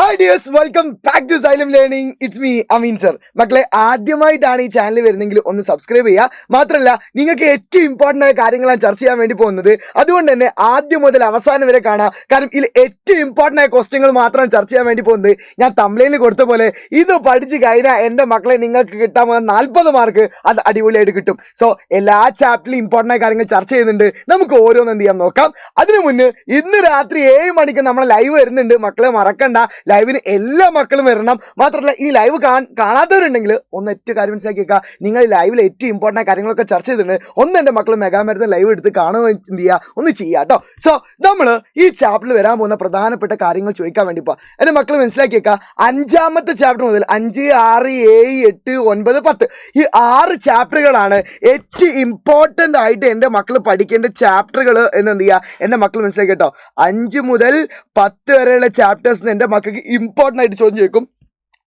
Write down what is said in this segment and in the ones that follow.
Hi dears, welcome back to Xylem learning. It's me Ameen sir. മക്കളെ, ആദ്യമായിട്ടാണ് ഈ channel വരുന്നെങ്കിൽ ഒന്ന് സബ്സ്ക്രൈബ് ചെയ്യുക. മാത്രമല്ല, നിങ്ങൾക്ക് ഏറ്റവും ഇമ്പോർട്ടൻ്റ് ആയ കാര്യങ്ങളാണ് ചർച്ച ചെയ്യാൻ വേണ്ടി പോകുന്നത്. അതുകൊണ്ട് തന്നെ ആദ്യം മുതൽ അവസാനം വരെ കാണാം. കാരണം ഇതിൽ ഏറ്റവും ഇമ്പോർട്ടൻ്റ് ആയ ക്വസ്റ്റ്യങ്ങൾ മാത്രമാണ് ചർച്ച ചെയ്യാൻ വേണ്ടി പോകുന്നത്. ഞാൻ തംബ്നെയിലിൽ കൊടുത്ത പോലെ ഇത് പഠിച്ച് കഴിഞ്ഞാൽ എൻ്റെ മക്കളെ നിങ്ങൾക്ക് കിട്ടാൻ 40 മാർക്ക് അത് അടിപൊളിയായിട്ട് കിട്ടും. സോ എല്ലാ ചാപ്റ്ററിലും ഇമ്പോർട്ടൻ്റ് ആയ കാര്യങ്ങൾ ചർച്ച ചെയ്യുന്നുണ്ട്. നമുക്ക് ഓരോന്ന് എന്ത് ചെയ്യാൻ നോക്കാം. അതിനു മുന്നേ ഇന്ന് രാത്രി 7 മണിക്ക് നമ്മളെ ലൈവ് വരുന്നുണ്ട്. മക്കളെ മറക്കണ്ട, ലൈവിന് എല്ലാ മക്കളും വരണം. മാത്രമല്ല, ഈ ലൈവ് കാണാത്തവരുണ്ടെങ്കിൽ ഒന്ന് ഒറ്റ കാര്യം മനസ്സിലാക്കിയേക്കുക. നിങ്ങൾ ലൈവിൽ ഏറ്റവും ഇമ്പോർട്ടൻ്റ് ആയ കാര്യങ്ങളൊക്കെ ചർച്ച ചെയ്തിട്ടുണ്ട്. ഒന്ന് എൻ്റെ മക്കൾ മെഗാമാരത്തൺ ലൈവ് എടുത്ത് കാണുക, എന്ത് ചെയ്യുക, ഒന്ന് ചെയ്യുക കേട്ടോ. സോ നമ്മൾ ഈ ചാപ്റ്ററിൽ വരാൻ പോകുന്ന പ്രധാനപ്പെട്ട കാര്യങ്ങൾ ചോദിക്കാൻ വേണ്ടി പോവാം. എൻ്റെ മക്കൾ മനസ്സിലാക്കിയേക്കുക, 5ാമത്തെ ചാപ്റ്റർ മുതൽ 5, 6, 7, 8, 9, 10 ഈ 6 ചാപ്റ്ററുകളാണ് ഏറ്റവും ഇമ്പോർട്ടൻ്റ് ആയിട്ട് എൻ്റെ മക്കൾ പഠിക്കേണ്ട ചാപ്റ്ററുകൾ എന്ന് എന്ത് ചെയ്യുക, എൻ്റെ മക്കൾ മനസ്സിലാക്കി കേട്ടോ. 5 മുതൽ 10 വരെയുള്ള ചാപ്റ്റേഴ്സിന് എൻ്റെ മക്കൾക്ക് ഇമ്പോർട്ടൻ്റ് ആയിട്ട് ചോദ്യം ചോദിക്കും.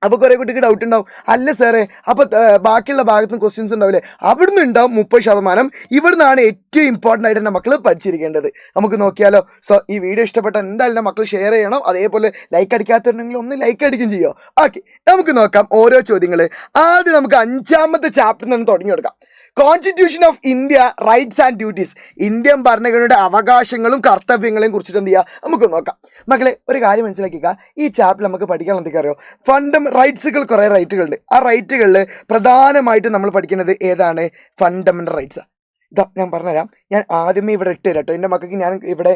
അപ്പോൾ കുറേ കുട്ടിക്ക് ഡൗട്ട് ഉണ്ടാവും, അല്ല സാറേ അപ്പോൾ ബാക്കിയുള്ള ഭാഗത്തുനിന്ന് ക്വസ്റ്റ്യൻസ് ഉണ്ടാവില്ലേ? അവിടുന്ന് ഉണ്ടാവും 30%. ഇവിടുന്നാണ് ഏറ്റവും ഇമ്പോർട്ടൻ്റ് ആയിട്ട് എൻ്റെ മക്കൾ പഠിച്ചിരിക്കേണ്ടത്. നമുക്ക് നോക്കിയാലോ. സോ ഈ വീഡിയോ ഇഷ്ടപ്പെട്ട എന്തായാലും എൻ്റെ മക്കൾ ഷെയർ ചെയ്യണം. അതേപോലെ ലൈക്ക് അടിക്കാത്തുണ്ടെങ്കിൽ ഒന്ന് ലൈക്ക് അടിക്കും ചെയ്യോ. ഓക്കെ, നമുക്ക് നോക്കാം ഓരോ ചോദ്യങ്ങൾ. ആദ്യം നമുക്ക് 5ാമത്തെ ചാപ്റ്ററിൽ നിന്ന് തുടങ്ങി കൊടുക്കാം. Constitution of India, rights and duties. Indian ഭരണഘടനയുടെ അവകാശങ്ങളും കർത്തവ്യങ്ങളെയും കുറിച്ചിട്ട് എന്ത് ചെയ്യുക, നമുക്ക് നോക്കാം. മക്കളെ, ഒരു കാര്യം മനസ്സിലാക്കിക്കുക, ഈ ചാപ്റ്റർ നമുക്ക് പഠിക്കാൻ എന്തൊക്കെ അറിയോ? റൈറ്റ്സുകൾ, കുറേ റൈറ്റുകളുണ്ട്. ആ റൈറ്റുകളിൽ പ്രധാനമായിട്ട് നമ്മൾ പഠിക്കുന്നത് ഏതാണ്? ഫണ്ടമെൻ്റൽ റൈറ്റ്സാണ്. ഇതാ ഞാൻ പറഞ്ഞുതരാം. ഞാൻ ആദ്യമേ ഇവിടെ ഇട്ട് തരാം കേട്ടോ. എൻ്റെ മക്കൾക്ക് ഞാൻ ഇവിടെ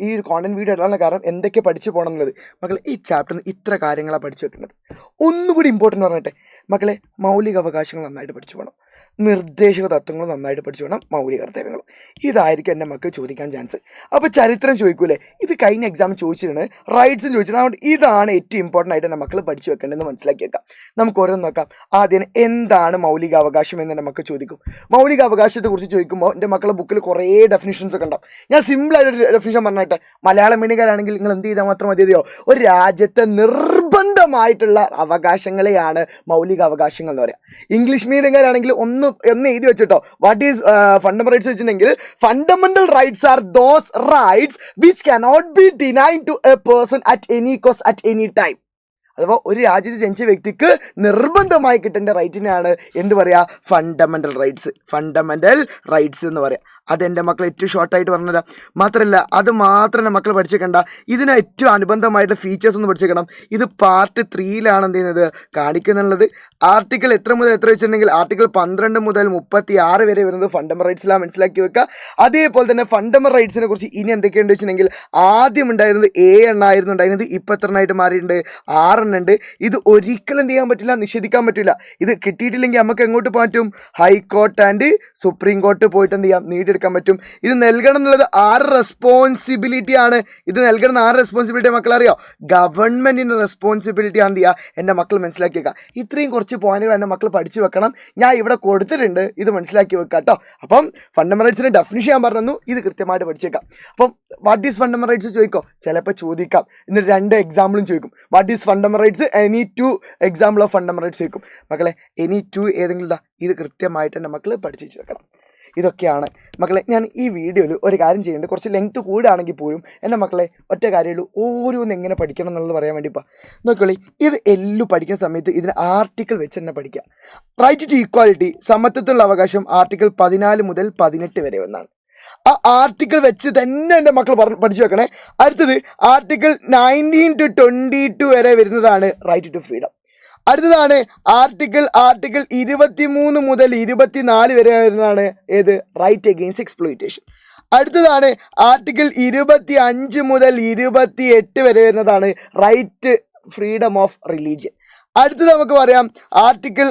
ഈ ഒരു കോണ്ടന്റ് വീഡിയോ ഇടാനുള്ള കാരണം എന്തൊക്കെ പഠിച്ചു പോകണം എന്നുള്ളത്. മക്കളെ, ഈ ചാപ്റ്ററിന് ഇത്ര കാര്യങ്ങളാണ് പഠിച്ചു വെക്കുന്നത്. ഒന്നുകൂടി ഇമ്പോർട്ടൻ്റ് പറഞ്ഞിട്ടെ മക്കളെ, മൗലിക അവകാശങ്ങൾ നന്നായിട്ട് പഠിച്ചു പോകണം, നിർദ്ദേശക തത്വങ്ങൾ നന്നായിട്ട് പഠിച്ചു വേണം, മൗലിക കർത്തവ്യങ്ങൾ. ഇതായിരിക്കും എൻ്റെ മക്കൾ ചോദിക്കാൻ ചാൻസ്. അപ്പോൾ ചരിത്രം ചോദിക്കൂലേ, ഇത് കഴിഞ്ഞ എക്സാം ചോദിച്ചിട്ടുണ്ട്, റൈറ്റ്സും ചോദിച്ചിട്ടുണ്ട്. അതുകൊണ്ട് ഇതാണ് ഏറ്റവും ഇമ്പോർട്ടൻ്റ് ആയിട്ട് എൻ്റെ മക്കൾ പഠിച്ചു വെക്കേണ്ടതെന്ന് മനസ്സിലാക്കിയേക്കാം. നമുക്ക് ഓരോന്ന് നോക്കാം. ആദ്യം എന്താണ് മൗലിക അവകാശം എന്ന് എൻ്റെ മക്കൾ ചോദിക്കും. മൗലിക അവകാശത്തെക്കുറിച്ച് ചോദിക്കുമ്പോൾ എൻ്റെ മക്കളുടെ ബുക്കിൽ കുറേ ഡെഫിനിഷൻസ് ഒക്കെ ഉണ്ടാവും. ഞാൻ സിമ്പിളായിട്ടൊരു ഡെഫിനിഷൻ പറഞ്ഞിട്ട്, മലയാളം മീഡിയക്കാരാണെങ്കിൽ നിങ്ങൾ എന്ത് ചെയ്താൽ മാത്രം മതിയോ, ഒരു രാജ്യത്തെ നിർബന്ധമായിട്ടുള്ള അവകാശങ്ങളെയാണ് മൗലിക അവകാശങ്ങൾ എന്ന് പറയാം. ഇംഗ്ലീഷ് മീഡിയക്കാരാണെങ്കിൽ ഒന്ന് എഴുതി വെച്ചിട്ടോ, വാട്ട് ഈസ് ഫണ്ടമെന്റൽ റൈറ്റ്സ് വെച്ചിട്ടുണ്ടെങ്കിൽ, fundamental rights are those rights which cannot be denied to a person at any cost at any time. അഥവാ ഒരു രാജ്യത്ത് ജനിച്ച വ്യക്തിക്ക് നിർബന്ധമായി കിട്ടേണ്ട റൈറ്റിനാണ് എന്ത് പറയുക, ഫണ്ടമെന്റൽ റൈറ്റ്സ് എന്ന് പറയാം. അതെൻ്റെ മക്കൾ ഏറ്റവും ഷോർട്ടായിട്ട് പറഞ്ഞുതരാം. മാത്രമല്ല, അത് മാത്രം എൻ്റെ മക്കൾ പഠിച്ചേക്കണ്ട, ഇതിന് ഏറ്റവും അനുബന്ധമായിട്ട് ഫീച്ചേഴ്സ് ഒന്ന് പഠിച്ചേക്കണം. ഇത് പാർട്ട് 3ലാണ് എന്ത് ചെയ്യുന്നത്, കാണിക്കുന്നുള്ളത്. ആർട്ടിക്കിൾ എത്ര മുതൽ എത്ര വെച്ചിട്ടുണ്ടെങ്കിൽ ആർട്ടിക്കിൾ 12 മുതൽ 36 വരെ വരുന്നത് ഫണ്ടമെന്റൽ റൈറ്റ്സിലാണ്, മനസ്സിലാക്കി വെക്കുക. അതേപോലെ തന്നെ ഫണ്ടമെന്റൽ റൈറ്റ്സിനെ കുറിച്ച് ഇനി എന്തൊക്കെയുണ്ട് വെച്ചിട്ടുണ്ടെങ്കിൽ, ആദ്യം ഉണ്ടായിരുന്നത് 7 എണ്ണമായിരുന്നു ഉണ്ടായിരുന്നത്, ഇപ്പോൾ എത്ര എണ്ണമായിട്ട് മാറിയിട്ടുണ്ട്, 6 എണ്ണം ഉണ്ട്. ഇത് ഒരിക്കലും എന്ത് ചെയ്യാൻ പറ്റില്ല, നിഷേധിക്കാൻ പറ്റില്ല. ഇത് കിട്ടിയിട്ടില്ലെങ്കിൽ നമുക്ക് എങ്ങോട്ട് പോകാൻ പറ്റും, ഹൈക്കോർട്ട് ആൻഡ് സുപ്രീം കോർട്ട് പോയിട്ട് എന്ത് ചെയ്യാം, നേടിയെടുക്കാൻ പറ്റും. ഇത് നൽകണം എന്നുള്ളത് 6 റെസ്പോൺസിബിലിറ്റി ആണ്. ഇത് നൽകണം 6 റെസ്പോൺസിബിലിറ്റി മക്കൾ അറിയോ, ഗവൺമെന്റിന്റെ റെസ്പോൺസിബിലിറ്റി ആണ്. എന്ത് ചെയ്യുക, എൻ്റെ മക്കൾ മനസ്സിലാക്കിയേക്കാം. ഇത്രയും കുറച്ച് പോയിന്റുകൾ എൻ്റെ മക്കൾ പഠിച്ചു വെക്കണം. ഞാൻ ഇവിടെ കൊടുത്തിട്ടുണ്ട്, ഇത് മനസ്സിലാക്കി വെക്കുക കേട്ടോ. അപ്പം ഫണ്ടമെന്റൽ റൈറ്റ്സിന്റെ ഡെഫിനിഷൻ ഞാൻ പറഞ്ഞു, ഇത് കൃത്യമായിട്ട് പഠിച്ചേക്കാം. അപ്പം വാട്ട് ഈസ് ഫണ്ടമെന്റൽ റൈറ്റ്സ് ചോദിക്കോ, ചിലപ്പോൾ ചോദിക്കാം. എന്നിട്ട് 2 എക്സാമ്പിളും ചോദിക്കും. What is fundamental rights, any 2 example of fundamental rights ചോദിക്കും. മക്കളെ, എനി 2 ഏതെങ്കിലും ഇത് കൃത്യമായിട്ട് എൻ്റെ മക്കൾ പഠിച്ചു വെക്കണം. ഇതൊക്കെയാണ് മക്കളെ. ഞാൻ ഈ വീഡിയോയിൽ ഒരു കാര്യം ചെയ്യുന്നുണ്ട്, കുറച്ച് ലെങ്ത് കൂടുകയാണെങ്കിൽ പോലും എൻ്റെ മക്കളെ ഒറ്റ കാര്യമുള്ളൂ, ഓരോന്ന് എങ്ങനെ പഠിക്കണം എന്നുള്ളത് പറയാൻ വേണ്ടി നോക്കിക്കോളി. ഇത് എല്ലാം പഠിക്കുന്ന സമയത്ത് ഇതിന് ആർട്ടിക്കിൾ വെച്ച് തന്നെ പഠിക്കുക. റൈറ്റ് ടു ഈക്വാലിറ്റി, സമത്വത്തിലുള്ള അവകാശം, ആർട്ടിക്കിൾ 14 മുതൽ 18 വരെ എന്നാണ്. ആ ആർട്ടിക്കിൾ വെച്ച് തന്നെ എൻ്റെ മക്കൾ പഠിച്ചു വെക്കണേ. അടുത്തത് ആർട്ടിക്കിൾ 19 to 22 വരെ വരുന്നതാണ് റൈറ്റ് ടു ഫ്രീഡം. അടുത്തതാണ് ആർട്ടിക്കിൾ 23 മുതൽ 24 വരെ വരുന്നതാണ് ഏത്, റൈറ്റ് അഗെയിൻസ്റ്റ് എക്സ്പ്ലോയിറ്റേഷൻ. അടുത്തതാണ് ആർട്ടിക്കിൾ 25 മുതൽ 28 വരെ വരുന്നതാണ് റൈറ്റ് ഫ്രീഡം ഓഫ് റിലീജിയൻ. അടുത്തത് നമുക്ക് പറയാം ആർട്ടിക്കിൾ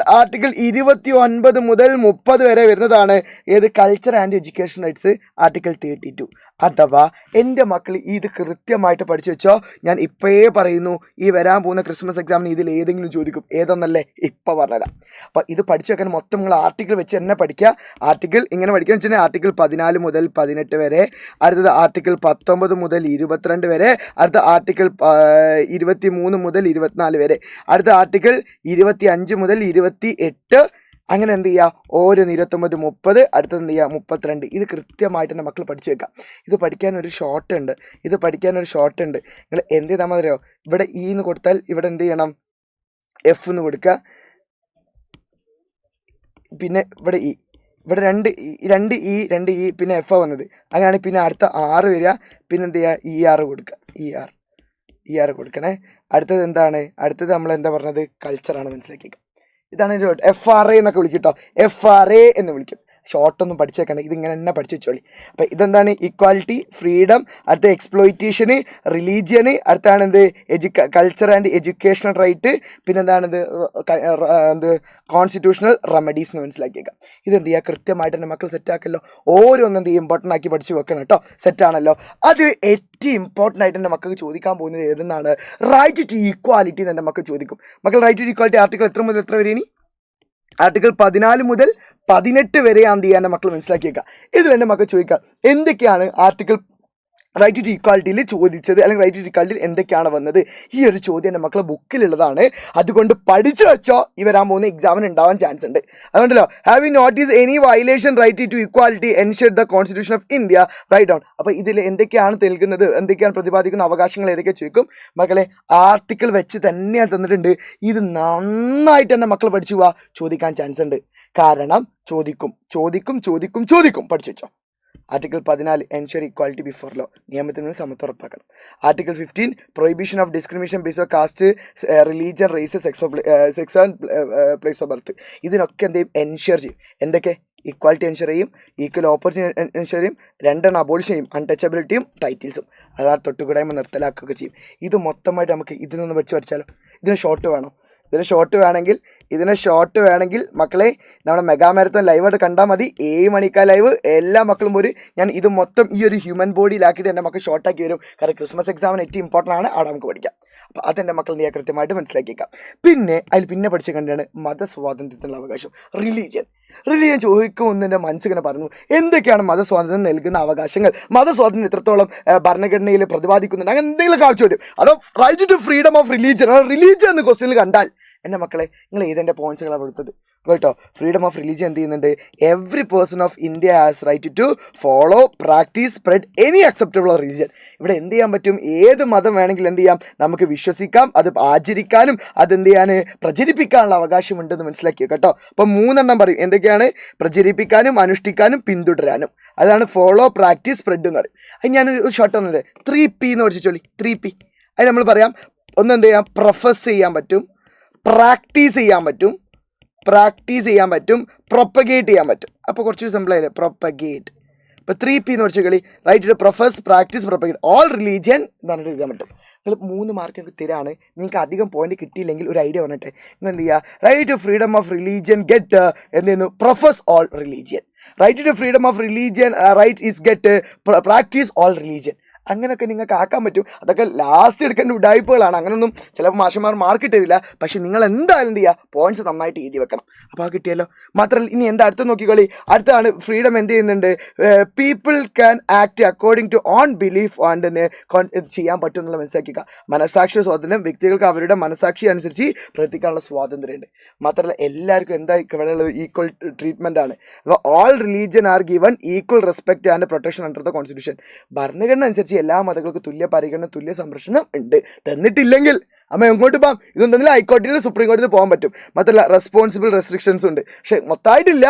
29 മുതൽ 30 വരെ വരുന്നതാണ് ഏത്, culture and education rights, article 32. അഥവാ എൻ്റെ മക്കൾ ഇത് കൃത്യമായിട്ട് പഠിച്ചു വെച്ചോ. ഞാൻ ഇപ്പോഴേ പറയുന്നു, ഈ വരാൻ പോകുന്ന ക്രിസ്മസ് എക്സാമിന് ഇതിൽ ഏതെങ്കിലും ചോദിക്കും. ഏതെന്നല്ലേ ഇപ്പോൾ പറഞ്ഞുതരാം. അപ്പോൾ ഇത് പഠിച്ചു വെക്കാൻ മൊത്തം നിങ്ങൾ ആർട്ടിക്കിൾ വെച്ച് തന്നെ പഠിക്കുക. ആർട്ടിക്കിൾ ഇങ്ങനെ പഠിക്കുക വെച്ചാൽ ആർട്ടിക്കിൾ 14 മുതൽ 18 വരെ, അടുത്തത് ആർട്ടിക്കിൾ 19 മുതൽ 22 വരെ, അടുത്ത ആർട്ടിക്കിൾ 23 മുതൽ 24 വരെ, അടുത്ത ആർട്ടിക്കിൾ 25 മുതൽ 28, അങ്ങനെ എന്ത് ചെയ്യുക, ഓരോന്ന് 29, 30, അടുത്തത് എന്ത് ചെയ്യുക 32. ഇത് കൃത്യമായിട്ട് എൻ്റെ മക്കൾ പഠിച്ചു വെക്കാം. ഇത് പഠിക്കാനൊരു ഷോർട്ട് ഉണ്ട്. നിങ്ങൾ എന്ത് ചെയ്താൽ മതിയോ, ഇവിടെ ഇ എന്ന് കൊടുത്താൽ ഇവിടെ എന്ത് ചെയ്യണം, എഫ് എന്ന് കൊടുക്കുക. പിന്നെ ഇവിടെ ഇ, ഇവിടെ രണ്ട് ഇ പിന്നെ എഫ് വന്നത്. അങ്ങനെയാണ് പിന്നെ അടുത്ത 6 വരിക. പിന്നെ എന്ത് ചെയ്യുക, ഇ ആർ കൊടുക്കണേ. അടുത്തത് എന്താണ്, അടുത്തത് നമ്മൾ എന്താ പറഞ്ഞത്, കൾച്ചറാണ്. മനസ്സിലാക്കിയേക്കാം. ഇതാണ് FRA എന്നൊക്കെ വിളിക്കും കേട്ടോ. FRA എന്ന് വിളിക്കും. ഷോർട്ടൊന്നും പഠിച്ചേക്കണ്ട, ഇതിങ്ങനെ തന്നെ പഠിച്ചു വെച്ചോളി. അപ്പം ഇതെന്താണ്, ഇക്വാലിറ്റി, ഫ്രീഡം, അടുത്ത എക്സ്പ്ലോയിറ്റേഷന്, റിലീജിയന്, അടുത്താണ് എന്ത്, കൾച്ചർ ആൻഡ് എഡ്യൂക്കേഷണൽ റൈറ്റ്, പിന്നെന്താണിത്, കോൺസ്റ്റിറ്റ്യൂഷണൽ റെമഡീസ് എന്ന് മനസ്സിലാക്കിയേക്കാം. ഇതെന്ത് ചെയ്യുക, കൃത്യമായിട്ട് എൻ്റെ മക്കൾ സെറ്റാക്കല്ലോ. ഓരോന്നും എന്ത് ചെയ്യും, ഇമ്പോർട്ടൻ്റ് ആക്കി പഠിച്ച് വെക്കണം കേട്ടോ. സെറ്റാണല്ലോ. അതിൽ ഏറ്റവും ഇമ്പോർട്ടൻ്റ് ആയിട്ട് എൻ്റെ മക്കൾക്ക് ചോദിക്കാൻ പോകുന്നത് ഏതെന്നാണ്, റൈറ്റ് ടു ഈക്വാലിറ്റി എന്ന് എൻ്റെ മക്കൾ ചോദിക്കും. മക്കൾ റൈറ്റ് ടു ഈക്വാലിറ്റി ആർട്ടിക്കിൾ എത്ര മുതൽ എത്ര വരെ? ഇനി ആർട്ടിക്കിൾ 14 മുതൽ 18 വരെ എന്ത് ചെയ്യാൻ മക്കൾ മനസ്സിലാക്കിയേക്കാം. ഇതിൽ എൻ്റെ മക്കൾ ചോദിക്കാം, എന്തൊക്കെയാണ് ആർട്ടിക്കിൾ റൈറ്റ് ടു ഈക്വാലിറ്റിയിൽ ചോദിച്ചത്, അല്ലെങ്കിൽ റൈറ്റ് ടു ഈക്വാലിറ്റിയിൽ എന്തൊക്കെയാണ് വന്നത്. ഈ ഒരു ചോദ്യം എൻ്റെ മക്കളെ ബുക്കിലുള്ളതാണ്. അതുകൊണ്ട് പഠിച്ചു വെച്ചോ, ഇവരാൻ പോകുന്ന എക്സാമിന് ഉണ്ടാവാൻ ചാൻസ് ഉണ്ട്. അതുകൊണ്ടല്ലോ, have you notice any violation right to equality ensured the constitution of India right down. അപ്പോൾ ഇതിൽ എന്തൊക്കെയാണ് നൽകുന്നത്, എന്തൊക്കെയാണ് പ്രതിപാദിക്കുന്ന അവകാശങ്ങൾ ഏതൊക്കെ ചോദിക്കും. മക്കളെ ആർട്ടിക്കിൾ വെച്ച് തന്നെയാണ് തന്നിട്ടുണ്ട്. ഇത് നന്നായിട്ട് തന്നെ മക്കൾ പഠിച്ചു പോവാ, ചോദിക്കാൻ ചാൻസ് ഉണ്ട്. കാരണം ചോദിക്കും. പഠിച്ചു വെച്ചോ. Article 14 ensure equality before law, നിയമത്തിൽ നിന്ന് സമത്വം ഉറപ്പാക്കണം. Article 15 prohibition of discrimination base of caste, religion, race, sex and place of birth. ഇതിനൊക്കെ എന്ത് ചെയ്യും, എൻഷുർ ചെയ്യും. എന്തൊക്കെ, ഈക്വാലിറ്റി എൻഷുർ ചെയ്യും, ഈക്വൽ ഓപ്പർച്യൂണിറ്റി എൻഷുർ ചെയ്യും, 2 അബോളിഷൻ ചെയ്യും, അൺടച്ചബിലിറ്റിയും ടൈറ്റിൽസും, അതാണ് തൊട്ടുകൂടായ്മ നിർത്തലാക്കുകയൊക്കെ ചെയ്യും. ഇത് മൊത്തമായിട്ട് നമുക്ക് ഇതിനൊന്ന് പഠിച്ചാലോ. ഇതിന് ഷോർട്ട് വേണമെങ്കിൽ മക്കളെ നമ്മുടെ മെഗാ മാരത്തോൺ ലൈവായിട്ട് കണ്ടാൽ മതി. 7 മണിക്കാ ലൈവ്. എല്ലാ മക്കളും ഞാൻ ഇത് മൊത്തം ഈ ഒരു ഹ്യൂമൻ ബോഡിയിലാക്കിയിട്ട് എൻ്റെ മക്കൾ ഷോർട്ടാക്കി വരും. കാരണം ക്രിസ്മസ് എക്സാമിന് ഏറ്റവും ഇമ്പോർട്ടൻ്റ് ആണ്, അവിടെ നമുക്ക് പഠിക്കാം. അപ്പോൾ അതെൻ്റെ മക്കൾ നീ കൃത്യമായിട്ട് മനസ്സിലാക്കിയേക്കാം. പിന്നെ പഠിച്ച കണ്ടാണ് മതസ്വാതന്ത്ര്യത്തിനുള്ള അവകാശം, റിലീജിയൻ ചോദിക്കുമെന്ന് എൻ്റെ മനസ്സിങ്ങനെ പറഞ്ഞു. എന്തൊക്കെയാണ് മതസ്വാതന്ത്ര്യം നൽകുന്ന അവകാശങ്ങൾ, മതസ്വാതന്ത്ര്യം എത്രത്തോളം ഭരണഘടനയിൽ പ്രതിപാദിക്കുന്നുണ്ട്, അങ്ങനെ എന്തെങ്കിലും കാണിച്ചു വരും. അതോ right to freedom of religion എന്ന് ക്വസ്റ്റ്യനിൽ കണ്ടാൽ എൻ്റെ മക്കളെ നിങ്ങൾ ഏതെൻ്റെ പോയിന്റ്സുകളാണ് എടുത്തത് കേട്ടോ. ഫ്രീഡം ഓഫ് റിലീജിയൻ എന്ത് ചെയ്യുന്നുണ്ട്, every person of India has right to follow, practice, spread any acceptable religion. ഇവിടെ എന്ത് ചെയ്യാൻ പറ്റും, ഏത് മതം വേണമെങ്കിലും എന്ത് ചെയ്യാം, നമുക്ക് വിശ്വസിക്കാം, അത് ആചരിക്കാനും അതെന്ത് ചെയ്യാൻ പ്രചരിപ്പിക്കാനുള്ള അവകാശമുണ്ടെന്ന് മനസ്സിലാക്കിയോ കേട്ടോ. അപ്പം 3 പറയും, എന്തൊക്കെയാണ്, പ്രചരിപ്പിക്കാനും, അനുഷ്ഠിക്കാനും, പിന്തുടരാനും. അതാണ് ഫോളോ, പ്രാക്ടീസ്, സ്പ്രെഡ് എന്ന് പറയും. അത് ഞാനൊരു ഷോർട്ട് തന്നില്ലേ, 3P എന്ന് പഠിച്ചോളി. 3P അത് നമ്മൾ പറയാം. ഒന്ന് എന്ത് ചെയ്യാം, പ്രൊഫസ് ചെയ്യാൻ പറ്റും, പ്രാക്ടീസ് ചെയ്യാൻ പറ്റും, പ്രൊപ്പഗേറ്റ് ചെയ്യാൻ പറ്റും. അപ്പോൾ കുറച്ച് സിമ്പിളായില്ലേ, പ്രൊപ്പഗേറ്റ്. ഇപ്പോൾ 3P എന്ന് പഠിച്ച കളി, right to profess, practice, propagate all religion എന്ന് പറഞ്ഞിട്ട് എഴുതാൻ പറ്റും. നിങ്ങൾ 3 മാർക്ക് നിങ്ങൾക്ക് തരാണ്. നിങ്ങൾക്ക് അധികം പോയിന്റ് കിട്ടിയില്ലെങ്കിൽ ഒരു ഐഡിയ പറഞ്ഞിട്ടെ, നിങ്ങൾ എന്ത് ചെയ്യുക, right to freedom of religion get എന്ത് ചെയ്യുന്നു, profess all religion. Right to freedom of religion right is get practice all religion. അങ്ങനെയൊക്കെ നിങ്ങൾക്ക് ആക്കാൻ പറ്റും. അതൊക്കെ ലാസ്റ്റ് എടുക്കേണ്ട ഉഡായ്പകളാണ്. അങ്ങനെയൊന്നും ചിലപ്പോൾ മാഷന്മാർ മാർക്ക് തരില്ല. പക്ഷെ നിങ്ങൾ എന്തായാലും എന്ത് ചെയ്യുക, പോയിന്റ്സ് നന്നായിട്ട് എഴുതി വെക്കണം. അപ്പോൾ ആ കിട്ടിയല്ലോ. മാത്രമല്ല ഇനി എന്താ അടുത്ത് നോക്കിക്കളി. അടുത്താണ് ഫ്രീഡം എന്ത് ചെയ്യുന്നുണ്ട്, people can act according to own belief and ചെയ്യാൻ പറ്റും എന്നുള്ള മനസ്സിലാക്കുക. മനസാക്ഷി സ്വാതന്ത്ര്യം, വ്യക്തികൾക്ക് അവരുടെ മനസാക്ഷി അനുസരിച്ച് പ്രവർത്തിക്കാനുള്ള സ്വാതന്ത്ര്യമുണ്ട്. മാത്രമല്ല എല്ലാവർക്കും എന്താ ഇവിടെ ഉള്ളത്, ഈക്വൽ ട്രീറ്റ്മെൻ്റ് ആണ്. അപ്പോൾ all religion are given equal respect and protection under the constitution. ഭരണഘടന അനുസരിച്ച് എല്ലാ മതങ്ങൾക്കും തുല്യ പരിഗണന, തുല്യ സംരക്ഷണം ഉണ്ട്. തന്നിട്ടില്ലെങ്കിൽ അമ്മ എങ്ങോട്ട് പോകാം, ഇതൊന്നെങ്കിൽ ഹൈക്കോടതിയിൽ, സുപ്രീം കോടതിയിൽ പോകാൻ പറ്റും. മാത്രമല്ല റെസ്പോൺസിബിൾ റെസ്ട്രിക്ഷൻസ് ഉണ്ട്. പക്ഷെ മൊത്തമായിട്ടില്ല,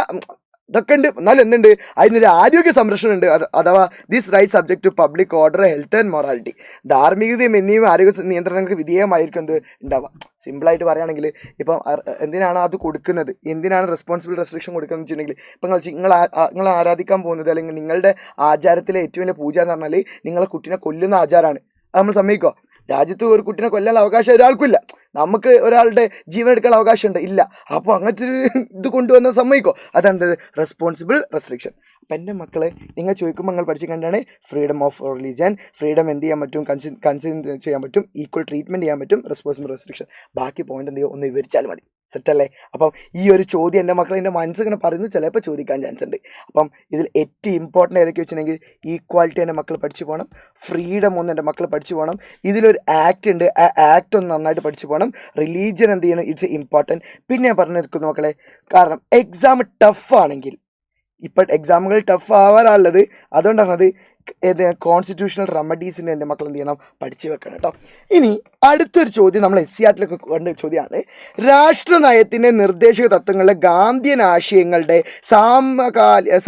ഇതൊക്കെ ഉണ്ട്. എന്നാലും എന്തുണ്ട്, അതിനൊരു ആരോഗ്യ സംരക്ഷണം ഉണ്ട്. അഥവാ this right subject to public order, health and morality. ധാർമ്മികതയും എന്നിവയും ആരോഗ്യ നിയന്ത്രണങ്ങൾക്ക് വിധേയമായിരിക്കും എന്ത് ഉണ്ടാവുക. സിമ്പിളായിട്ട് പറയുകയാണെങ്കിൽ ഇപ്പം എന്തിനാണ് അത് കൊടുക്കുന്നത്, എന്തിനാണ് റെസ്പോൺസിബിൾ റെസ്ട്രിക്ഷൻ കൊടുക്കുന്നത് വെച്ചിട്ടുണ്ടെങ്കിൽ, ഇപ്പം നിങ്ങൾ ആരാധിക്കാൻ പോകുന്നത് അല്ലെങ്കിൽ നിങ്ങളുടെ ആചാരത്തിലെ ഏറ്റവും വലിയ പൂജ എന്ന് പറഞ്ഞാൽ നിങ്ങളെ കുട്ടീനെ കൊല്ലുന്ന ആചാരമാണ്. അത് നമ്മൾ സമ്മതിക്കോ? രാജ്യത്ത് ഒരു കുട്ടീനെ കൊല്ലാനുള്ള അവകാശം ഒരാൾക്കില്ല. നമുക്ക് ഒരാളുടെ ജീവൻ എടുക്കാനുള്ള അവകാശമുണ്ട്, ഇല്ല. അപ്പോൾ അങ്ങനത്തെ ഒരു ഇത് കൊണ്ടുവന്ന സമ്മതിക്കോ? അതാണ് റെസ്പോൺസിബിൾ റെസ്ട്രിക്ഷൻ. അപ്പം എൻ്റെ മക്കളെ നിങ്ങൾ ചോദിക്കുമ്പോൾ നിങ്ങൾ പഠിച്ചു കണ്ടാണ് ഫ്രീഡം ഓഫ് റിലീജിയൻ, ഫ്രീഡം എന്ത് ചെയ്യാൻ പറ്റും, കൺസിഡർ ചെയ്യാൻ പറ്റും, ഈക്വൽ ട്രീറ്റ്മെൻറ്റ് ചെയ്യാൻ പറ്റും, റെസ്പോൺസിബിൾ റെസ്ട്രിക്ഷൻ. ബാക്കി പോയിന്റ് എന്ത് ചെയ്യുക, ഒന്ന് വിവരിച്ചാൽ മതി. സെറ്റല്ലേ? അപ്പം ഈ ഒരു ചോദ്യം എൻ്റെ മക്കളെ എൻ്റെ മനസ്സിങ്ങനെ പറയുന്നത് ചിലപ്പോൾ ചോദിക്കാൻ ചാൻസ് ഉണ്ട്. അപ്പം ഇതിൽ ഏറ്റവും ഇമ്പോർട്ടൻ്റ് ഏതൊക്കെ വെച്ചിട്ടുണ്ടെങ്കിൽ ഈക്വാലിറ്റി എൻ്റെ മക്കൾ പഠിച്ചു പോകണം, ഫ്രീഡം ഒന്ന് എൻ്റെ മക്കൾ പഠിച്ചു പോകണം. ഇതിലൊരു ആക്ട് ഉണ്ട്, ആ ആക്ട് ഒന്ന് നന്നായിട്ട് പഠിച്ചു പോകണം. പോകണം. റിലീജിയൻ എന്ത് ചെയ്യണം, ഇറ്റ്സ് ഇമ്പോർട്ടൻറ്റ്. പിന്നെ ഞാൻ പറഞ്ഞിരിക്കുന്നു മക്കളെ, കാരണം എക്സാം ടഫ് ആണെങ്കിൽ, ഇപ്പം എക്സാമുകൾ ടഫ് ആവാറുള്ളത് അതുകൊണ്ടാണ് അത് കോൺസ്റ്റിറ്റ്യൂഷണൽ റെമഡീസിന് എൻ്റെ മക്കൾ എന്ത് ചെയ്യണം, പഠിച്ചു വെക്കണം കേട്ടോ. ഇനി അടുത്തൊരു ചോദ്യം നമ്മൾ SCRT കണ്ട ചോദ്യമാണ്. രാഷ്ട്ര നയത്തിൻ്റെ നിർദ്ദേശക തത്വങ്ങളിലെ ഗാന്ധിയൻ ആശയങ്ങളുടെ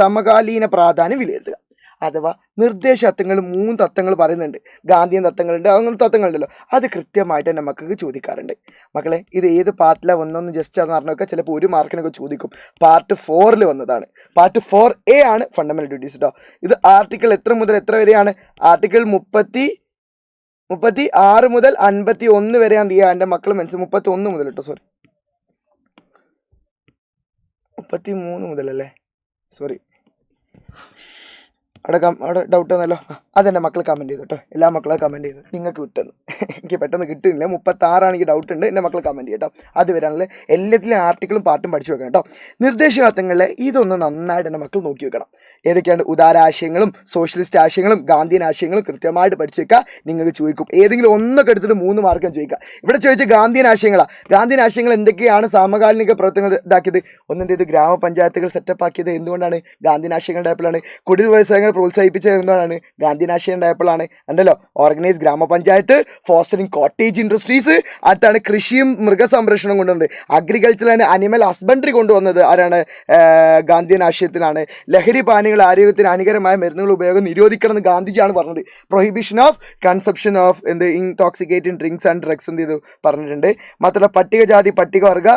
സമകാലീന പ്രാധാന്യം വിലയിരുത്തുക. അഥവാ നിർദ്ദേശ തത്വങ്ങൾ 3 തത്വങ്ങൾ പറയുന്നുണ്ട്. ഗാന്ധിയൻ തത്വങ്ങളുണ്ട്, അങ്ങനെ തത്വങ്ങളുണ്ടല്ലോ, അത് കൃത്യമായിട്ട് എൻ്റെ മക്കൾക്ക് ചോദിക്കാറുണ്ട്. മക്കളെ ഇത് ഏത് പാർട്ടിലാണ് വന്നതെന്ന് ജസ്റ്റ് അത് അറിഞ്ഞൊക്കെ ചിലപ്പോൾ 1 മാർക്കിനൊക്കെ ചോദിക്കും. പാർട്ട് 4 വന്നതാണ്. പാർട്ട് 4A ആണ് ഫണ്ടമെന്റൽ ഡ്യൂട്ടീസ് കേട്ടോ. ഇത് ആർട്ടിക്കിൾ എത്ര മുതൽ എത്ര വരെയാണ്? ആർട്ടിക്കിൾ 36 മുതൽ 51 വരെ എന്ത് ചെയ്യുക എൻ്റെ മക്കൾ 31 മുതൽ കേട്ടോ, സോറി 33 മുതലല്ലേ, സോറി അവിടെ ഡൗട്ട് വന്നല്ലോ. അതെൻ്റെ മക്കൾ കമൻറ്റ് ചെയ്തു കേട്ടോ, എല്ലാ മക്കളും കമൻറ്റ് ചെയ്തു. നിങ്ങൾക്ക് വിട്ടെന്ന് എനിക്ക് പെട്ടെന്ന് കിട്ടുന്നില്ല. 36 എനിക്ക് ഡൗട്ട് ഉണ്ട്, എൻ്റെ മക്കൾ കമൻറ്റ് ചെയ്യും കേട്ടോ. അത് വരാനുള്ള എല്ലാത്തിലും ആർട്ടിക്കിളും പാർട്ടും പഠിച്ചു വെക്കണം കേട്ടോ. നിർദ്ദേശകത്വങ്ങളിലെ ഇതൊന്ന് നന്നായിട്ട് എൻ്റെ മക്കൾ നോക്കി വെക്കണം. ഏതൊക്കെയാണ് ഉദാരാശയങ്ങളും സോഷ്യലിസ്റ്റ് ആശയങ്ങളും ഗാന്ധിയൻ ആശയങ്ങളും കൃത്യമായിട്ട് പഠിച്ചു വെക്കുക. നിങ്ങൾക്ക് ചോദിക്കും, ഏതെങ്കിലും ഒന്നൊക്കെ എടുത്തിട്ട് 3 മാർക്കും ചോദിക്കുക. ഇവിടെ ചോദിച്ച ഗാന്ധിയൻ ആശയങ്ങളാണ്. ഗാന്ധിയൻ ആശയങ്ങൾ എന്തൊക്കെയാണ് സാമകാലിക പ്രവർത്തനങ്ങൾ ഇതാക്കിയത്? ഒന്നെന്ത് ഗ്രാമപഞ്ചായത്തുകൾ സെറ്റപ്പ് ആക്കിയത് എന്തുകൊണ്ടാണ്? ഗാന്ധിയൻ ആശയങ്ങൾ ഉണ്ടായപ്പോഴാണ്. കുടിൽ വ്യവസായങ്ങൾ പ്രോത്സാഹിപ്പിച്ചത് എന്താണ്? ഗാന്ധിയൻ ആശയം ഉണ്ടായപ്പോഴാണ്. ഉണ്ടല്ലോ, ഓർഗനൈസ് ഗ്രാമപഞ്ചായത്ത്, ഫോസ്റ്ററിങ് കോട്ടേജ് ഇൻഡസ്ട്രീസ്, അടുത്താണ് കൃഷിയും മൃഗസംരക്ഷണം കൊണ്ടുവന്നത്. അഗ്രികൾച്ചർ ആൻഡ് അനിമൽ ഹസ്ബൻഡറി കൊണ്ടുവന്നത് ആരാണ്? ഗാന്ധിയൻ ആശയത്തിലാണ്. ലഹരി പാനീയങ്ങൾ ആരോഗ്യത്തിന് ഹാനികരമായ മരുന്നുകൾ ഉപയോഗം നിരോധിക്കണം എന്ന് ഗാന്ധിജിയാണ് പറഞ്ഞത്. Prohibition of consumption of intoxicating drinks and drugs എന്ത് ചെയ്തു പറഞ്ഞിട്ടുണ്ട്. മാത്രമല്ല പട്ടികജാതി പട്ടികവർഗ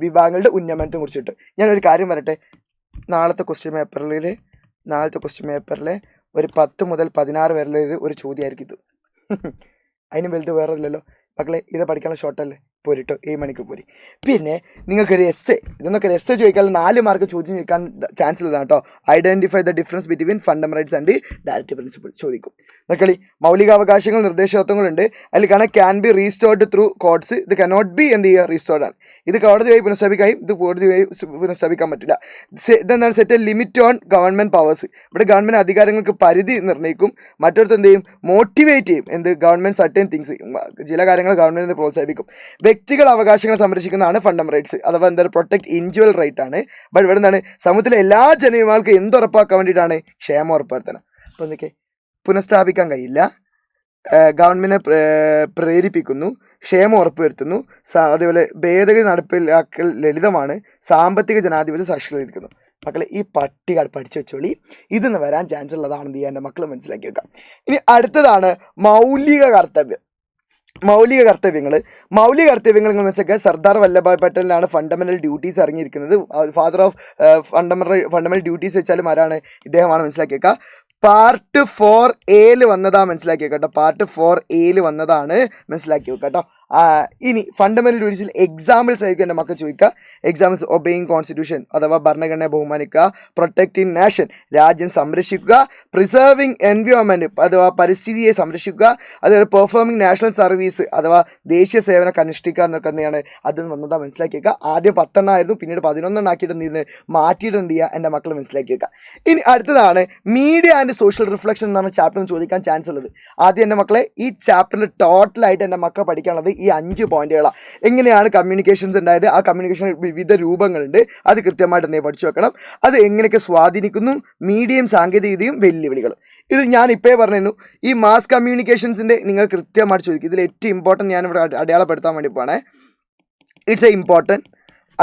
വിഭാഗങ്ങളുടെ ഉന്നമനത്തെ കുറിച്ചിട്ട് ഞാനൊരു കാര്യം പറയട്ടെ. നാളത്തെ ക്വസ്റ്റ്യൻ പേപ്പറിൽ ഒരു 10 മുതൽ 16 വരെ ഒരു ചോദ്യമായിരിക്കും ഇത്. അതിന് വലുത് വേറെ ഇല്ലല്ലോ മക്കളെ. ഇത് പഠിക്കാനുള്ള ഷോർട്ടല്ലേ, പോരിട്ടോ 7 മണിക്ക് പോരി. പിന്നെ നിങ്ങൾക്കൊരു ഇതൊന്നൊക്കെ ഒരു ചോദിക്കാൻ 4 മാർക്ക് ചോദ്യം ചോദിക്കാൻ ചാൻസ് ഉള്ളതാണ് കേട്ടോ. Identify the difference between fundamental rights and direct principle ചോദിക്കും. മക്കളി മൗലികാവകാശങ്ങൾ നിർദ്ദേശകത്വങ്ങളുണ്ട്. അതിൽ കാണാൻ can be restored through codes. ഇത് കനോട്ട് ബി എന്ത് ചെയ്യുക, റീസ്റ്റോർഡ് ആണ്. ഇത് കോടതി വഴി പുനഃസ്ഥാപിക്കാനും ഇത് കോടതി വഴി പുനഃസ്ഥാപിക്കാൻ പറ്റില്ല. ഇതെന്താണ്? Set A limit on government powers. ഇവിടെ ഗവൺമെന്റ് അധികാരങ്ങൾക്ക് പരിധി നിർണ്ണയിക്കും. മറ്റൊരുത്ത് എന്ത് ചെയ്യും, മോട്ടിവേറ്റ് ചെയ്യും. എന്ത്? ഗവൺമെന്റ് സർട്ടൻ തിങ്സ്, ചില കാര്യങ്ങൾ ഗവൺമെന്റിനെ പ്രോത്സാഹിപ്പിക്കും. വ്യക്തികൾ അവകാശങ്ങൾ സംരക്ഷിക്കുന്നതാണ് ഫണ്ടമെന്റൽ റൈറ്റ്സ്, അഥവാ എന്താ പ്രൊട്ടക്ട് ഇൻഡിവിജ്വൽ റൈറ്റ് ആണ്. ബട്ട് ഇവിടെ എന്താണ്? സമൂഹത്തിലെ എല്ലാ ജനവിഭാഗങ്ങൾക്കും എന്തുറപ്പാക്കാൻ വേണ്ടിയിട്ടാണ്? ക്ഷേമം ഉറപ്പുവരുത്തണം. അപ്പോൾ എന്തൊക്കെ? പുനഃസ്ഥാപിക്കാൻ കഴിയില്ല, ഗവൺമെന്റിനെ പ്രേരിപ്പിക്കുന്നു, ക്ഷേമം ഉറപ്പുവരുത്തുന്നു, അതേപോലെ ഭേദഗതി നടപ്പിലാക്കൽ ലളിതമാണ്, സാമ്പത്തിക ജനാധിപത്യം സാക്ഷാത്കരിക്കുന്നു. മക്കളെ ഈ പട്ടിക പഠിച്ചു വെച്ചോളി. ഇതെന്ന് വരാൻ ചാൻസ് ഉള്ളതാണെന്ന് ചെയ്യാൻ എൻ്റെ മക്കൾ മനസ്സിലാക്കി വെക്കാം. ഇനി അടുത്തതാണ് മൗലിക കർത്തവ്യം. മൗലിക കർത്തവ്യങ്ങൾ നിങ്ങൾ മനസ്സിലാക്കുക. സർദാർ വല്ലഭായ് പട്ടേലിനാണ് ഫണ്ടമെന്റൽ ഡ്യൂട്ടീസ് ഇറങ്ങിയിരിക്കുന്നത്. ഫാദർ ഓഫ് ഫണ്ടമെന്റൽ ഡ്യൂട്ടീസ് വെച്ചാലും ആരാണ്? ഇദ്ദേഹമാണ്. മനസ്സിലാക്കിയേക്കുക. പാർട്ട് 4A വന്നതാണ്. മനസ്സിലാക്കി കേട്ടോ. പാർട്ട് 4A വന്നതാണ്, മനസ്സിലാക്കി വെക്കുക കേട്ടോ. ഇനി ഫണ്ടമെന്റൽ ഡ്യൂട്ടീസിൽ എക്സാമ്പിൾസ് ആയിരിക്കും എൻ്റെ മക്കൾ ചോദിക്കുക. എക്സാമ്പിൾസ്: ഒബേയിങ് കോൺസ്റ്റിറ്റ്യൂഷൻ അഥവാ ഭരണഘടനയെ ബഹുമാനിക്കുക, പ്രൊട്ടക്റ്റിംഗ് നാഷൻ രാജ്യം സംരക്ഷിക്കുക, പ്രിസർവിംഗ് എൻവയോൺമെന്റ് അഥവാ പരിസ്ഥിതിയെ സംരക്ഷിക്കുക, അതുപോലെ പെർഫോമിംഗ് നാഷണൽ സർവീസ് അഥവാ ദേശീയ സേവനം അനുഷ്ഠിക്കുക എന്നൊക്കെ തന്നെയാണ് അതിൽ വന്നതാണ്. മനസ്സിലാക്കി വെക്കുക. ആദ്യം 10 ആയിരുന്നു, പിന്നീട് 11 ആക്കിയിട്ട് മാറ്റിയിട്ട് എന്ത് ചെയ്യുക എൻ്റെ മക്കൾ മനസ്സിലാക്കി വെക്കുക. ഇനി അടുത്തതാണ് മീഡിയ ആൻഡ് സോഷ്യൽ റിഫ്ലക്ഷൻ എന്ന് പറഞ്ഞ ചാപ്റ്റർ ചോദിക്കാൻ ചാൻസ് ഉള്ളത്. ആദ്യം എൻ്റെ മക്കളെ ഈ ചാപ്റ്ററിൽ ടോട്ടലായിട്ട് എൻ്റെ മക്കൾ പഠിക്കാനുള്ളത് ഈ 5 പോയിന്റുകളാണ്. എങ്ങനെയാണ് കമ്മ്യൂണിക്കേഷൻസ് ഉണ്ടായത്, ആ കമ്മ്യൂണിക്കേഷൻ വിവിധ രൂപങ്ങളുണ്ട്, അത് കൃത്യമായിട്ട് എന്തെങ്കിലും പഠിച്ചു വെക്കണം. അത് എങ്ങനെയൊക്കെ സ്വാധീനിക്കുന്നു, മീഡിയയും സാങ്കേതികതയും വെല്ലുവിളികളും. ഇത് ഞാൻ ഇപ്പോഴേ പറഞ്ഞു. ഈ മാസ് കമ്മ്യൂണിക്കേഷൻസിൻ്റെ നിങ്ങൾ കൃത്യമായിട്ട് ചോദിക്കും. ഇതിൽ ഏറ്റവും ഇമ്പോർട്ടൻറ്റ് ഞാനിവിടെ അടയാളപ്പെടുത്താൻ വേണ്ടി പോകണേ. It's a important.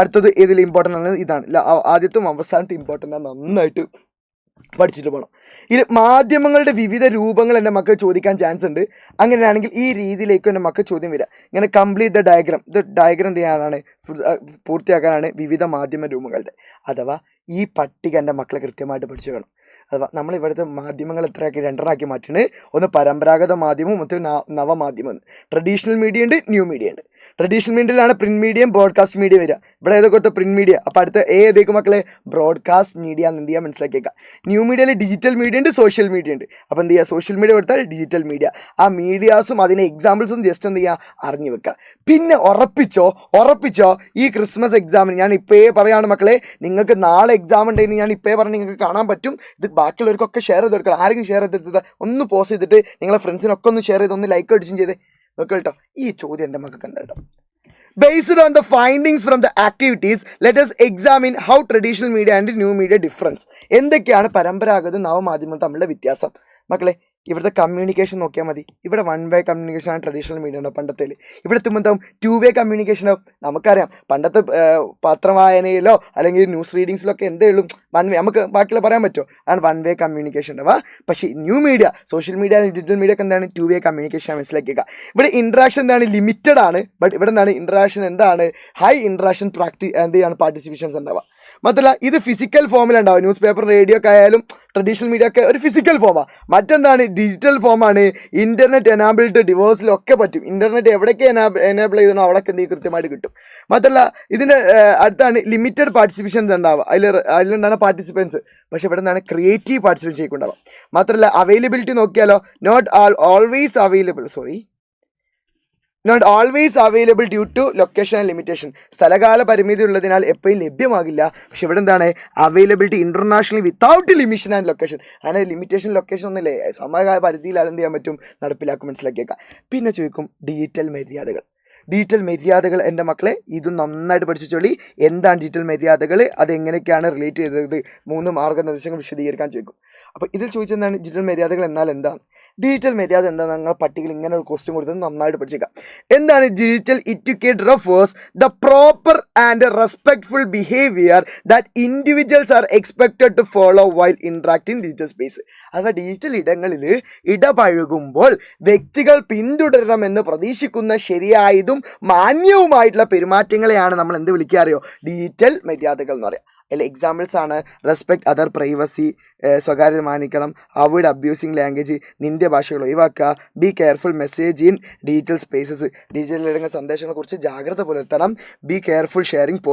അടുത്തത് ഇതിൽ ഇമ്പോർട്ടൻ്റ് ആണ്, ഇതാണ് ആദ്യത്തും അവസാനത്തും ഇമ്പോർട്ടൻ്റ് ആണ്. നന്നായിട്ട് പഠിച്ചിട്ട് പോകണം. ഇത് മാധ്യമങ്ങളുടെ വിവിധ രൂപങ്ങൾ എൻ്റെ മക്കൾ ചോദിക്കാൻ ചാൻസ് ഉണ്ട്. അങ്ങനെയാണെങ്കിൽ ഈ രീതിയിലേക്കും എൻ്റെ മക്കൾ ചോദ്യം വരിക. ഇങ്ങനെ കംപ്ലീറ്റ് ദ ഡയഗ്രാം. ഇത് ഡയഗ്രാം ചെയ്യാനാണ്, പൂർത്തിയാക്കാനാണ് വിവിധ മാധ്യമ രൂപങ്ങളുടെ. അഥവാ ഈ പട്ടിക എൻ്റെ മക്കളെ കൃത്യമായിട്ട് പഠിച്ചു വേണം. അഥവാ നമ്മൾ ഇവിടുത്തെ മാധ്യമങ്ങൾ എത്രയാക്കി 2 മാറ്റിയാണ്. ഒന്ന് പരമ്പരാഗത മാധ്യമവും മറ്റൊരു നവമാധ്യമം. ട്രഡീഷണൽ മീഡിയ ഉണ്ട്, ന്യൂ മീഡിയ ഉണ്ട്. ട്രഡീഷണൽ മീഡിയയിലാണ് പ്രിന്റ് മീഡിയം, ബ്രോഡ്കാസ്റ്റ് മീഡിയ വരിക. ഇവിടെ ഏതൊക്കെ പ്രിന്റ് മീഡിയ. അപ്പോൾ അടുത്ത ഏതേക്കും മക്കളെ? ബ്രോഡ്കാസ്റ്റ് മീഡിയ എന്ന് എന്ത് ചെയ്യുക മനസ്സിലാക്കിയേക്കാം. ന്യൂ മീഡിയയിൽ ഡിജിറ്റൽ മീഡിയ ഉണ്ട്, സോഷ്യൽ മീഡിയ ഉണ്ട്. അപ്പോൾ എന്ത് ചെയ്യുക? സോഷ്യൽ മീഡിയ കൊടുത്താൽ ഡിജിറ്റൽ മീഡിയ. ആ മീഡിയാസും അതിൻ്റെ എക്സാമ്പിൾസും ജസ്റ്റ് എന്ത് ചെയ്യുക? അറിഞ്ഞു വെക്കുക. പിന്നെ ഉറപ്പിച്ചോ ഈ ക്രിസ്മസ് എക്സാമിന് ഞാൻ ഇപ്പോഴേ പറയുകയാണ് മക്കളെ, നിങ്ങൾക്ക് നാളെ എക്സാം ഉണ്ടെങ്കിൽ ഞാൻ ഇപ്പോഴേ പറഞ്ഞ് നിങ്ങൾക്ക് കാണാൻ പറ്റും. ഇത് ബാക്കിയുള്ളവർക്കൊക്കെ ഷെയർ ചെയ്ത് കൊടുക്കണം. ആരെങ്കിലും ഷെയർ ചെയ്തെടുത്തത് ഒന്ന് പോസ്റ്റ് ചെയ്തിട്ട് നിങ്ങളെ ഫ്രണ്ട്സിനൊക്കെ ഒന്ന് ഷെയർ ചെയ്ത് ഒന്ന് ലൈക്ക് അടിച്ചും ചെയ്തേ നോക്കുക കേട്ടോ. ഈ ചോദ്യം എൻ്റെ മക്കൾക്ക് എന്താ കേട്ടോ. Based on the findings from the activities, let us examine how traditional media and new media difference. എന്തൊക്കെയാണ് പരമ്പരാഗത നവമാധ്യമം തമ്മിലുള്ള വ്യത്യാസം? മക്കളെ, ഇവിടുത്തെ കമ്മ്യൂണിക്കേഷൻ നോക്കിയാൽ മതി. ഇവിടെ 1 വേ കമ്മ്യൂണിക്കേഷൻ ആണ് ട്രഡീഷണൽ മീഡിയ ഉണ്ടാവും പണ്ടത്തേൽ. ഇവിടെ എത്തുമ്പോൾ 2 വേ കമ്മ്യൂണിക്കേഷൻ ആവും. നമുക്കറിയാം പണ്ടത്തെ പത്രവായനയിലോ അല്ലെങ്കിൽ ന്യൂസ് റീഡിങ്സിലോ ഒക്കെ എന്തേ ഉള്ളൂ 1 വേ. നമുക്ക് ബാക്കിയുള്ള പറയാൻ പറ്റുമോ? ആണ് 1 വേ കമ്മ്യൂണിക്കേഷൻ ഉണ്ടാവുക. പക്ഷേ new media, social media, digital media ഒക്കെ എന്താണ് 2 വേ കമ്മ്യൂണിക്കേഷൻ മനസ്സിലാക്കിയേക്കുക. ഇവിടെ ഇൻട്രാക്ഷൻ എന്താണ് ലിമിറ്റഡ് ആണ്. ബട്ട് ഇവിടെ എന്താണ് ഇൻട്രാക്ഷൻ എന്താണ് ഹൈ ഇൻട്രാക്ഷൻ എന്താണ് പാർട്ടിസിപ്പേഷൻസ് ഉണ്ടാവുക. മാത്രമല്ല ഇത് ഫിസിക്കൽ ഫോമിലുണ്ടാവുക. ന്യൂസ് പേപ്പർ, റേഡിയോ ഒക്കെ ആയാലും ട്രഡീഷണൽ മീഡിയ ഒക്കെ ഒരു ഫിസിക്കൽ ഫോമാണ്. മറ്റെന്താണ് ഡിജിറ്റൽ ഫോമാണ്. ഇന്റർനെറ്റ് എനാബിൾഡ് ഡിവോഴ്സിലൊക്കെ പറ്റും. ഇന്റർനെറ്റ് എവിടേക്ക് എനാബിൾ ചെയ്തോ അവിടേക്ക് എന്തെങ്കിലും കൃത്യമായിട്ട് കിട്ടും. മാത്രമല്ല ഇതിൻ്റെ അടുത്താണ് ലിമിറ്റഡ് പാർട്ടിസിപ്പേഷൻസ് ഉണ്ടാവുക. അതിലുണ്ടാകുന്ന പാർട്ടിസിപ്പൻസ്. പക്ഷേ ഇവിടെ നിന്നാണ് ക്രിയേറ്റീവ് പാർട്ടിസിപ്പേഷൻ ചെയ്യിക്കുണ്ടാവുക. മാത്രമല്ല അവൈലബിലിറ്റി നോക്കിയാലോ not always available due to location limitation. സ്ഥലകാല പരിമിതി ഉള്ളതിനാൽ എപ്പോഴും ലഭ്യമാകില്ല. പക്ഷെ ഇവിടെ എന്താണ് availability internationally without limitation and location. അങ്ങനെ ലിമിറ്റേഷൻ ലൊക്കേഷൻ ഒന്നുമില്ലേ, സമകാല പരിധിയിൽ അതെന്ത് ചെയ്യാൻ പറ്റും, നടപ്പിലാക്കും. മനസ്സിലാക്കിയേക്കാം. പിന്നെ ചോദിക്കും ഡിജിറ്റൽ മര്യാദകൾ എൻ്റെ മക്കളെ ഇത് നന്നായിട്ട് പഠിച്ചോളി. എന്താണ് ഡിജിറ്റൽ മര്യാദകൾ, അതെങ്ങനെയൊക്കെയാണ് റിലേറ്റ് ചെയ്തത്, 3 മാർഗ്ഗനിർദ്ദേശങ്ങൾ വിശദീകരിക്കാൻ ചോദിക്കും. അപ്പോൾ ഇതിൽ ചോദിച്ചെന്താണ് ഡിജിറ്റൽ മര്യാദകൾ എന്നാൽ എന്താണ്, ഡിജിറ്റൽ മര്യാദ എന്താണ്, നിങ്ങൾ പട്ടികയിൽ ഇങ്ങനെ ഒരു ക്വസ്റ്റ്യൻ കൊടുത്തത് നന്നായിട്ട് പഠിച്ചേക്കാം. എന്താണ് digital etiquette? Refers the proper and respectful behaviour that individuals are expected to follow while interacting digital space. അഥവാ ഡിജിറ്റൽ ഇടങ്ങളിൽ ഇടപഴകുമ്പോൾ വ്യക്തികൾ പിന്തുടരണമെന്ന് പ്രതീക്ഷിക്കുന്ന ശരിയായതും മാന്യവുമായിട്ടുള്ള പെരുമാറ്റങ്ങളെയാണ് നമ്മൾ എന്ത് വിളിക്കുക അറിയോ, ഡിജിറ്റൽ മര്യാദകൾ എന്ന് പറയാം. അതിൽ എക്സാമ്പിൾസ് ആണ് റെസ്പെക്ട് അതർ പ്രൈവസി, സ്വകാര്യത മാനിക്കണം, അവോയ്ഡ് അബ്യൂസിങ് ലാംഗ്വേജ്, നിന്ദ്യ ഭാഷകൾ ഒഴിവാക്കുക, be careful message in digital spaces, digital ഇടങ്ങൾ സന്ദേശങ്ങളെക്കുറിച്ച് ജാഗ്രത പുലർത്തണം, ബി കെയർഫുൾ ഷെയറിംഗ്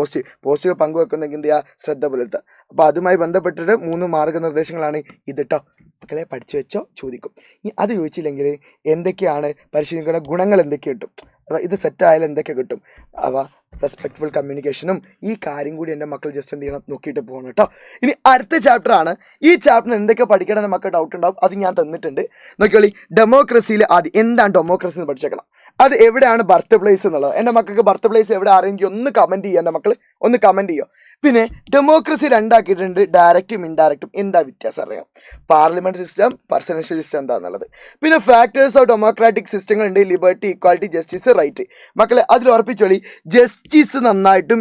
പോസ്റ്റുകൾ പങ്കുവെക്കുന്നെങ്കിൽ എന്ത് ചെയ്യുക, ശ്രദ്ധ പുലർത്തുക. അപ്പോൾ അതുമായി ബന്ധപ്പെട്ടിട്ട് 3 മാർഗ്ഗനിർദ്ദേശങ്ങളാണ് ഇത് കേട്ടോ. മക്കളെ പഠിച്ചു വെച്ചോ, ചോദിക്കും. ഇനി അത് ചോദിച്ചില്ലെങ്കിൽ എന്തൊക്കെയാണ് പരിശീലിക്കുന്ന ഗുണങ്ങൾ എന്തൊക്കെ കിട്ടും, അപ്പോൾ ഇത് സെറ്റായാലും എന്തൊക്കെ കിട്ടും, അവ റെസ്പെക്ട്ഫുൾ കമ്മ്യൂണിക്കേഷനും ഈ കാര്യം കൂടി എൻ്റെ മക്കൾ ജസ്റ്റ് എന്ത് ചെയ്യണം നോക്കിയിട്ട് പോകണം കേട്ടോ. ഇനി അടുത്ത ചാപ്റ്ററാണ്. ഈ ചാപ്റ്ററിന് എന്തൊക്കെ പഠിക്കണം നമുക്ക് ഡൗട്ട് ഉണ്ടാവും, അത് ഞാൻ തന്നിട്ടുണ്ട്. നോക്കിയോളി, ഡെമോക്രസിയിൽ ആദ്യം എന്താണ് ഡെമോക്രസി എന്ന് പഠിച്ചേക്കണം. അത് എവിടെയാണ് ബർത്ത് പ്ലേസ് എന്നുള്ളത്. എൻ്റെ മക്കൾക്ക് ബർത്ത് പ്ലേസ് എവിടെ അറിയെങ്കിൽ ഒന്ന് കമൻറ്റ് ചെയ്യുക. എൻ്റെ മക്കൾ ഒന്ന് കമൻറ്റ് ചെയ്യുക. പിന്നെ ഡെമോക്രസി 2 ആക്കിയിട്ടുണ്ട്, ഡയറക്റ്റും ഇൻഡയറക്റ്റും. എന്താ വ്യത്യാസം അറിയാം. പാർലമെന്റ് സിസ്റ്റം, പ്രസിഡൻഷ്യൽ സിസ്റ്റം എന്താണെന്നുള്ളത്. പിന്നെ ഫാക്ടേഴ്സ് ഓഫ് ഡെമോക്രാറ്റിക് സിസ്റ്റങ്ങളുണ്ട്, ലിബർട്ടി, ഇക്വാലിറ്റി, ജസ്റ്റിസ്, റൈറ്റ്. മക്കളെ അതിൽ ഉറപ്പിച്ചോളി, ജസ്റ്റിസ് നന്നായിട്ടും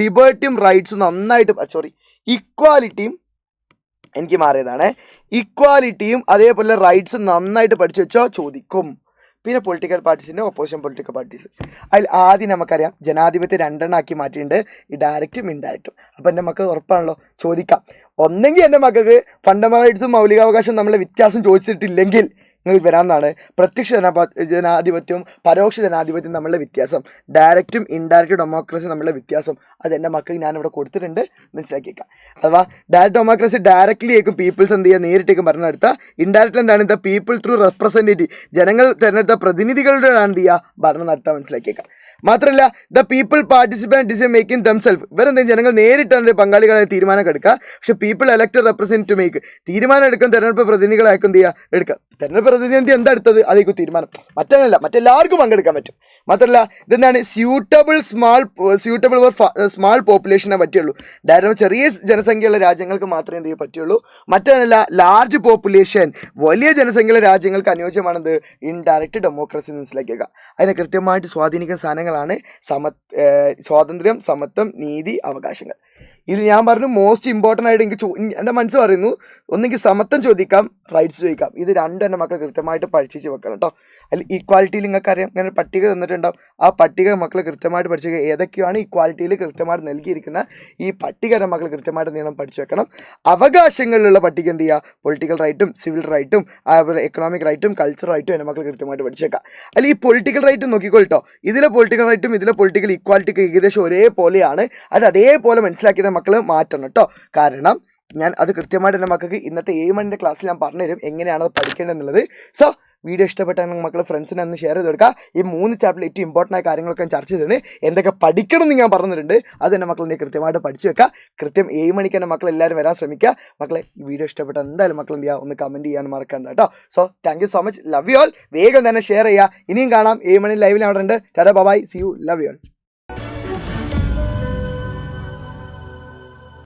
ലിബർട്ടിയും റൈറ്റ്സും നന്നായിട്ട് ഇക്വാലിറ്റിയും എനിക്ക് മാറിയതാണ്. ഇക്വാലിറ്റിയും അതേപോലെ റൈറ്റ്സും നന്നായിട്ട് പഠിച്ചു വെച്ചോ, ചോദിക്കും. പിന്നെ പൊളിറ്റിക്കൽ പാർട്ടീസിൻ്റെ ഓപ്പോസിഷൻ പൊളിറ്റിക്കൽ പാർട്ടീസ്. അതിൽ ആദ്യം നമുക്കറിയാം ജനാധിപത്യം 2 ആക്കി മാറ്റിയിട്ടുണ്ട്, ഈ ഡയറക്റ്റും ഇൻഡയറക്റ്റും. അപ്പോൾ എൻ്റെ മക്കൾ ഉറപ്പാണല്ലോ ചോദിക്കാം. ഒന്നെങ്കിൽ എൻ്റെ മക്കൾക്ക് ഫണ്ടമെന്റൽ റൈറ്റ്സും മൗലികാവകാശം തമ്മിലുള്ള വ്യത്യാസം ചോദിച്ചിട്ടില്ലെങ്കിൽ നിങ്ങൾക്ക് വരാമെന്നാണ്. പ്രത്യക്ഷ ജനാധിപത്യവും പരോക്ഷ ജനാധിപത്യവും തമ്മിലുള്ള വ്യത്യാസം, ഡയറക്റ്റും ഇൻഡയറക്റ്റും ഡെമോക്രസി തമ്മിലുള്ള വ്യത്യാസം, അത് എൻ്റെ മക്കൾക്ക് ഞാനിവിടെ കൊടുത്തിട്ടുണ്ട്, മനസ്സിലാക്കിയേക്കാം. അഥവാ ഡയറക്റ്റ് ഡെമോക്രസി ഡയറക്റ്റ്ലി ആയിരിക്കും പീപ്പിൾസ് എന്ത് ചെയ്യുക, നേരിട്ടേക്കും ഭരണം നടത്തുക. ഇൻഡയറക്റ്റ്ലി എന്താണ്, ദ പീപ്പിൾ ത്രൂ റെപ്രസെൻറ്റേറ്റീവ്, ജനങ്ങൾ തിരഞ്ഞെടുത്ത പ്രതിനിധികളുടെ എന്ത് ചെയ്യുക, ഭരണം നടത്തുക, മനസ്സിലാക്കിയേക്കാം. മാത്രമല്ല the people participate decision making themselves, ഇവരെന്തെങ്കിലും ജനങ്ങൾ നേരിട്ടാണ് പങ്കാളികളായ തീരുമാനം എടുക്കുക. പക്ഷേ people elected represent to make, തീരുമാനം എടുക്കാൻ തെരഞ്ഞെടുപ്പ് പ്രതിനിധികളായിരിക്കും എന്ത് ചെയ്യുക, എടുക്കുക. തെരഞ്ഞെടുപ്പ് പ്രതിനിധി എന്താ എടുത്തത്, അതായിരിക്കും തീരുമാനം. മറ്റെല്ലാവർക്കും പങ്കെടുക്കാൻ പറ്റും. മാത്രമല്ല ഇതെന്താണ് സ്യൂട്ടബിൾ ഫോർ സ്മാൾ പോപ്പുലേഷനെ പറ്റുള്ളൂ. ചെറിയ ജനസംഖ്യയുള്ള രാജ്യങ്ങൾക്ക് മാത്രമേ എന്ത് ചെയ്യാൻ പറ്റുള്ളൂ. മറ്റല്ല ലാർജ് പോപ്പുലേഷൻ, വലിയ ജനസംഖ്യയുള്ള രാജ്യങ്ങൾക്ക് അനുയോജ്യമാണെന്ത്, ഇൻഡയറക്റ്റ് ഡെമോക്രസി മനസ്സിലാക്കിയേക്കുക. അതിനെ കൃത്യമായിട്ട് സ്വാധീനിക്കുന്ന സാധനങ്ങളാണ് സ്വാതന്ത്ര്യം, സമത്വം, നീതി, അവകാശങ്ങൾ. ഇത് ഞാൻ പറഞ്ഞു മോസ്റ്റ് ഇമ്പോർട്ടൻ്റ് ആയിട്ട് എനിക്ക് എൻ്റെ മനസ്സ് പറയുന്നു, ഒന്നെങ്കിൽ സമത്വം ചോദിക്കാം, റൈറ്റ്സ് ചോദിക്കാം. ഇത് 2 എൻ്റെ മക്കൾ കൃത്യമായിട്ട് പഠിച്ച് വെക്കണം കേട്ടോ. അതിൽ ഈക്വാലിറ്റിയിൽ നിങ്ങൾക്കറിയാം ഇങ്ങനെ പട്ടിക തന്നിട്ടുണ്ടാവും. ആ പട്ടിക മക്കൾ കൃത്യമായിട്ട് പഠിച്ച് ഏതൊക്കെയാണ് ഈക്വാലിറ്റിയിൽ കൃത്യമായിട്ട് നൽകിയിരിക്കുന്ന ഈ പട്ടിക എൻ്റെ മക്കൾ കൃത്യമായിട്ട് നീളം പഠിച്ചു വെക്കണം. അവകാശങ്ങളിലുള്ള പട്ടിക എന്ത് ചെയ്യുക, പൊളിറ്റിക്കൽ റൈറ്റും സിവിൽ റൈറ്റും അതുപോലെ എക്കണോമിക് റൈറ്റും കൾച്ചർ റൈറ്റും എൻ്റെ മക്കൾ കൃത്യമായിട്ട് പഠിച്ചേക്കാം. അല്ലെങ്കിൽ ഈ പൊളിറ്റിക്കൽ റൈറ്റും നോക്കിക്കോട്ടോ, ഇതിലെ പൊളിറ്റിക്കൽ റൈറ്റും ഇതിലെ പൊളിറ്റിക്കൽ ഈക്വാലിറ്റിക്ക് ഏകദേശം ഒരേപോലെയാണ്. അത് അതേപോലെ മനസ്സിലാക്കിയിട്ട് മക്കൾ മാറ്റണം കേട്ടോ. കാരണം ഞാൻ അത് കൃത്യമായിട്ട് എൻ്റെ മക്കൾക്ക് ഇന്നത്തെ 7 മണിൻ്റെ ക്ലാസ്സിൽ ഞാൻ പറഞ്ഞുതരും എങ്ങനെയാണ് അത് പഠിക്കേണ്ടതെന്നുള്ളത്. സോ വീഡിയോ ഇഷ്ടപ്പെട്ടാൽ മക്കൾ ഫ്രണ്ട്സിനെ ഒന്ന് ഷെയർ ചെയ്ത് കൊടുക്കുക. ഈ 3 ചാപ്റ്ററിൽ ഏറ്റവും ഇമ്പോർട്ടൻ്റ് ആയ കാര്യങ്ങളൊക്കെ ഞാൻ ചർച്ച ചെയ്തിട്ടുണ്ട്. എന്തൊക്കെ പഠിക്കണം എന്ന് ഞാൻ പറഞ്ഞിട്ടുണ്ട്. അത് എൻ്റെ മക്കൾ കൃത്യമായിട്ട് പഠിച്ചു വെക്കുക. കൃത്യം 7 മണിക്ക് എൻ്റെ മക്കൾ എല്ലാവരും വരാൻ ശ്രമിക്കുക. മക്കളെ ഈ വീഡിയോ ഇഷ്ടപ്പെട്ടാൽ എന്തായാലും മക്കൾ എന്ത് ചെയ്യുക, ഒന്ന് കമൻറ്റ് ചെയ്യാൻ മറക്കണ്ട കേട്ടോ. So thank you so much, love you all. വേഗം തന്നെ ഷെയർ ചെയ്യുക. ഇനിയും കാണാം 7 മണി ലൈവിൽ അവിടെ ഉണ്ട്. Tata bye, see you, love you all.